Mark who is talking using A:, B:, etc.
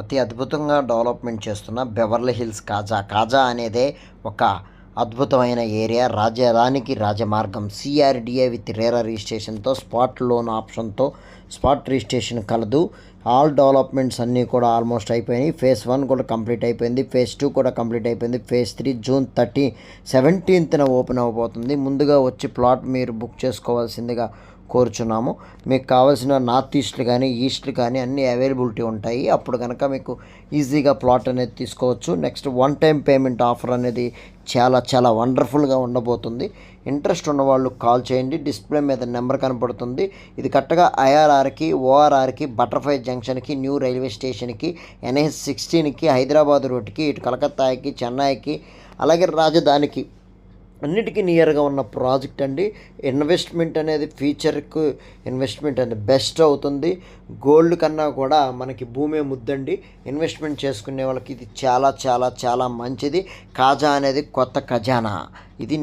A: అతి అద్భుతంగా డెవలప్మెంట్ చేస్తున్న బెవర్లీ హిల్స్ కాజా. కాజా అనేదే ఒక అద్భుతమైన ఏరియా. రాజధానికి రాజమార్గం. సిఆర్డిఏ విత్ రేరా రిజిస్ట్రేషన్తో, స్పాట్ లోన్ ఆప్షన్తో స్పాట్ రిజిస్ట్రేషన్ కలదు. ఆల్ డెవలప్మెంట్స్ అన్నీ కూడా ఆల్మోస్ట్ అయిపోయినాయి. ఫేజ్ 1 కూడా కంప్లీట్ అయిపోయింది. ఫేజ్ 2 కూడా కంప్లీట్ అయిపోయింది. ఫేజ్ 3 జూన్ 17న ఓపెన్ అవ్వబోతుంది. ముందుగా వచ్చి ప్లాట్ మీరు బుక్ చేసుకోవాల్సిందిగా కోరుచున్నాము. మీకు కావాల్సిన నార్త్ ఈస్ట్లు కానీ ఈస్ట్లు కానీ అన్నీ అవైలబిలిటీ ఉంటాయి. అప్పుడు కనుక మీకు ఈజీగా ప్లాట్ అనేది తీసుకోవచ్చు. Next one time payment offer అనేది చాలా వండర్ఫుల్గా ఉండబోతుంది. ఇంట్రెస్ట్ ఉన్నవాళ్ళు కాల్ చేయండి. డిస్ప్లే మీద నెంబర్ కనపడుతుంది. ఇది కరెక్ట్గా ఐఆర్ఆర్కి, ఓఆర్ఆర్కి, బటర్ఫ్లై జంక్షన్కి, న్యూ రైల్వే స్టేషన్కి, NH16కి, హైదరాబాద్ రోడ్కి, ఇటు కలకత్తాకి, చెన్నైకి, అలాగే రాజధానికి అన్నిటికీ నియర్గా ఉన్న ప్రాజెక్ట్ అండి. ఇన్వెస్ట్మెంట్ అనేది ఫ్యూచర్కు ఇన్వెస్ట్మెంట్ అనేది బెస్ట్ అవుతుంది. గోల్డ్ కన్నా కూడా మనకి భూమే ముద్దండి. ఇన్వెస్ట్మెంట్ చేసుకునే వాళ్ళకి ఇది చాలా మంచిది. కాజా అనేది కొత్త ఖజానా. ఇది